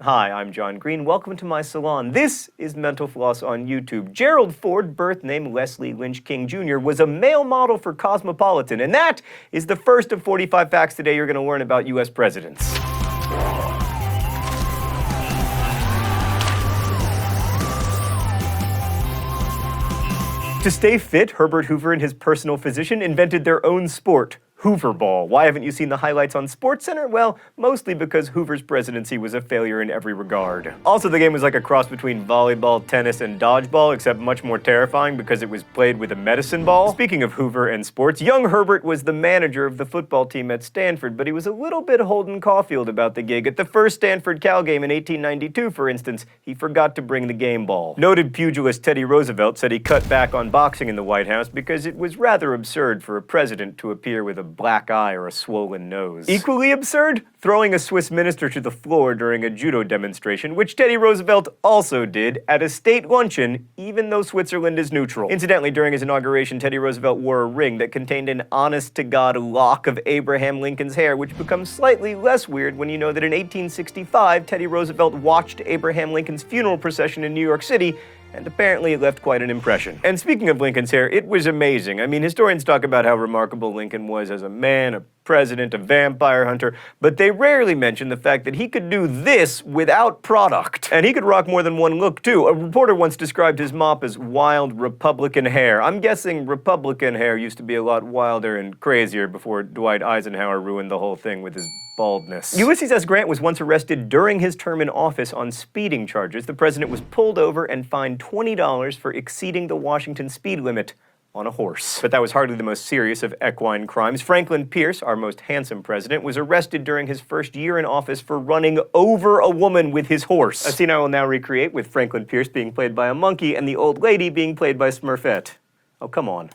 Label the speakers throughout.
Speaker 1: Hi, I'm John Green. Welcome to my salon. This is Mental Floss on YouTube. Gerald Ford, birth name Leslie Lynch King Jr., was a male model for Cosmopolitan, and that is the first of 45 facts today you're going to learn about U.S. presidents. To stay fit, Herbert Hoover and his personal physician invented their own sport, Hoover Ball. Why haven't you seen the highlights on SportsCenter? Well, mostly because Hoover's presidency was a failure in every regard. Also, the game was like a cross between volleyball, tennis, and dodgeball, except much more terrifying because it was played with a medicine ball. Speaking of Hoover and sports, young Herbert was the manager of the football team at Stanford, but he was a little bit Holden Caulfield about the gig. At the first Stanford Cal game in 1892, for instance, he forgot to bring the game ball. Noted pugilist Teddy Roosevelt said he cut back on boxing in the White House because it was rather absurd for a president to appear with a black eye or a swollen nose. Equally absurd? Throwing a Swiss minister to the floor during a judo demonstration, which Teddy Roosevelt also did at a state luncheon, even though Switzerland is neutral. Incidentally, during his inauguration, Teddy Roosevelt wore a ring that contained an honest-to-God lock of Abraham Lincoln's hair, which becomes slightly less weird when you know that in 1865, Teddy Roosevelt watched Abraham Lincoln's funeral procession in New York City, and apparently it left quite an impression. And speaking of Lincoln's hair, it was amazing. I mean, historians talk about how remarkable Lincoln was as a man, a president, a vampire hunter, but they rarely mention the fact that he could do this without product. And he could rock more than one look, too. A reporter once described his mop as wild Republican hair. I'm guessing Republican hair used to be a lot wilder and crazier before Dwight Eisenhower ruined the whole thing with his baldness. Ulysses S. Grant was once arrested during his term in office on speeding charges. The president was pulled over and fined $20 for exceeding the Washington speed limit on a horse. But that was hardly the most serious of equine crimes. Franklin Pierce, our most handsome president, was arrested during his first year in office for running over a woman with his horse. A scene I will now recreate with Franklin Pierce being played by a monkey and the old lady being played by Smurfette. Oh, come on.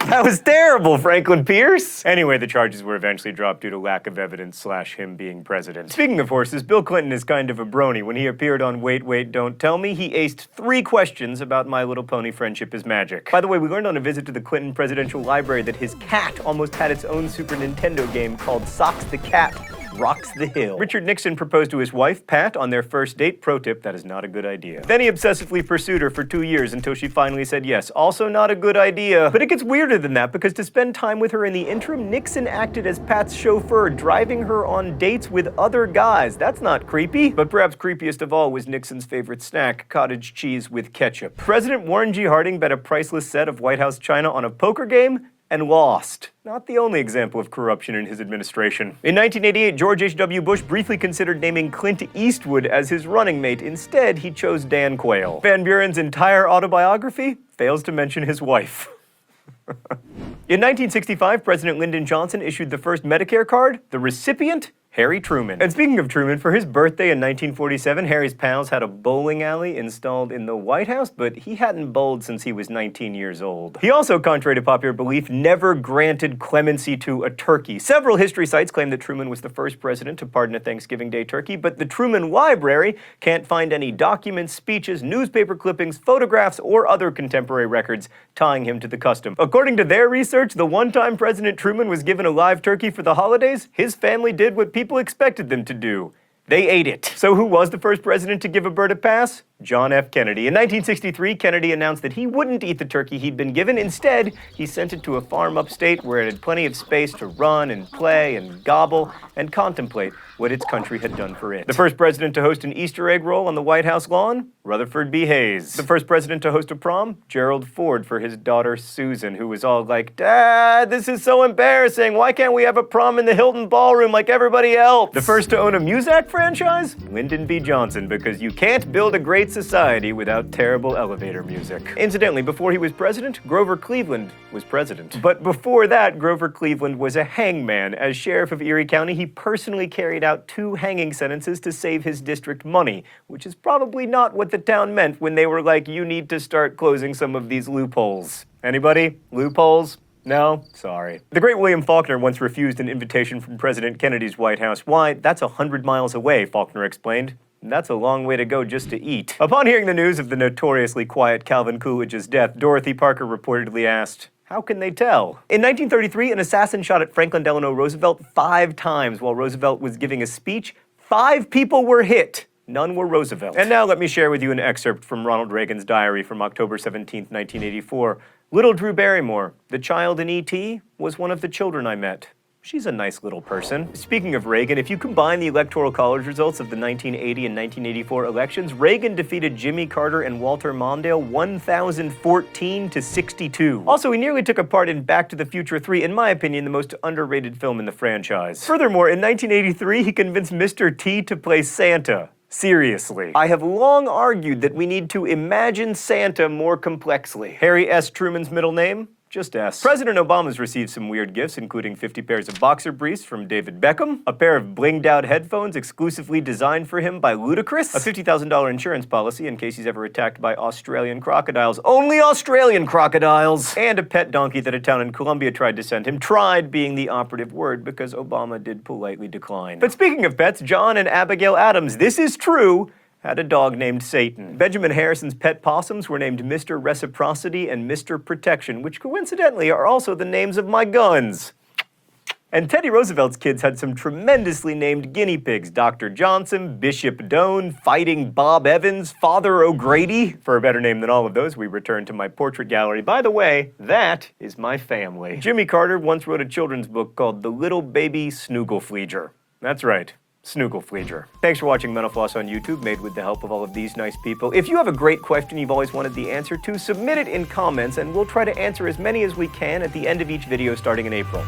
Speaker 1: That was terrible, Franklin Pierce! Anyway, the charges were eventually dropped due to lack of evidence / him being president. Speaking of horses, Bill Clinton is kind of a brony. When he appeared on Wait, Wait, Don't Tell Me, he aced 3 questions about My Little Pony Friendship is Magic. By the way, we learned on a visit to the Clinton Presidential Library that his cat almost had its own Super Nintendo game called Socks the Cat Rocks the Hill. Richard Nixon proposed to his wife, Pat, on their first date. Pro tip, that is not a good idea. Then he obsessively pursued her for 2 years until she finally said yes. Also not a good idea. But it gets weirder than that, because to spend time with her in the interim, Nixon acted as Pat's chauffeur, driving her on dates with other guys. That's not creepy. But perhaps creepiest of all was Nixon's favorite snack, cottage cheese with ketchup. President Warren G. Harding bet a priceless set of White House china on a poker game and lost. Not the only example of corruption in his administration. In 1988, George H.W. Bush briefly considered naming Clint Eastwood as his running mate. Instead, he chose Dan Quayle. Van Buren's entire autobiography fails to mention his wife. In 1965, President Lyndon Johnson issued the first Medicare card. The recipient? Harry Truman. And speaking of Truman, for his birthday in 1947, Harry's pals had a bowling alley installed in the White House, but he hadn't bowled since he was 19 years old. He also, contrary to popular belief, never granted clemency to a turkey. Several history sites claim that Truman was the first president to pardon a Thanksgiving Day turkey, but the Truman Library can't find any documents, speeches, newspaper clippings, photographs, or other contemporary records tying him to the custom. According to their research, the one time President Truman was given a live turkey for the holidays, his family did what people expected them to do. They ate it. So who was the first president to give a bird a pass? John F. Kennedy. In 1963, Kennedy announced that he wouldn't eat the turkey he'd been given. Instead, he sent it to a farm upstate where it had plenty of space to run and play and gobble and contemplate what its country had done for it. The first president to host an Easter egg roll on the White House lawn? Rutherford B. Hayes. The first president to host a prom? Gerald Ford for his daughter Susan, who was all like, "Dad, this is so embarrassing. Why can't we have a prom in the Hilton Ballroom like everybody else?" The first to own a Muzak franchise? Lyndon B. Johnson, because you can't build a great society without terrible elevator music. Incidentally, before he was president, Grover Cleveland was president. But before that, Grover Cleveland was a hangman. As sheriff of Erie County, he personally carried out 2 hanging sentences to save his district money, which is probably not what the town meant when they were like, you need to start closing some of these loopholes. Anybody? Loopholes? No? Sorry. The great William Faulkner once refused an invitation from President Kennedy's White House. Why, that's 100 miles away, Faulkner explained. That's a long way to go just to eat. Upon hearing the news of the notoriously quiet Calvin Coolidge's death, Dorothy Parker reportedly asked, How can they tell? In 1933, an assassin shot at Franklin Delano Roosevelt 5 times while Roosevelt was giving a speech 5 people were hit. None were Roosevelt. And now let me share with you an excerpt from Ronald Reagan's diary from October 17, 1984. Little Drew Barrymore, the child in E.T., was one of the children I met. She's a nice little person. Speaking of Reagan, if you combine the Electoral College results of the 1980 and 1984 elections, Reagan defeated Jimmy Carter and Walter Mondale 1,014 to 62. Also, he nearly took a part in Back to the Future 3, in my opinion, the most underrated film in the franchise. Furthermore, in 1983, he convinced Mr. T to play Santa. Seriously. I have long argued that we need to imagine Santa more complexly. Harry S. Truman's middle name? Just S. President Obama's received some weird gifts, including 50 pairs of boxer briefs from David Beckham, a pair of blinged-out headphones exclusively designed for him by Ludacris, a $50,000 insurance policy in case he's ever attacked by Australian crocodiles. Only Australian crocodiles! And a pet donkey that a town in Colombia tried to send him. Tried being the operative word because Obama did politely decline. But speaking of pets, John and Abigail Adams, this is true, had a dog named Satan. Benjamin Harrison's pet possums were named Mr. Reciprocity and Mr. Protection, which coincidentally are also the names of my guns. And Teddy Roosevelt's kids had some tremendously named guinea pigs. Dr. Johnson, Bishop Doane, Fighting Bob Evans, Father O'Grady. For a better name than all of those, we return to my portrait gallery. By the way, that is my family. Jimmy Carter once wrote a children's book called The Little Baby Snooglefleeger. That's right. Snooglefleeger. Thanks for watching Mental Floss on YouTube, made with the help of all of these nice people. If you have a great question you've always wanted the answer to, submit it in comments, and we'll try to answer as many as we can at the end of each video starting in April.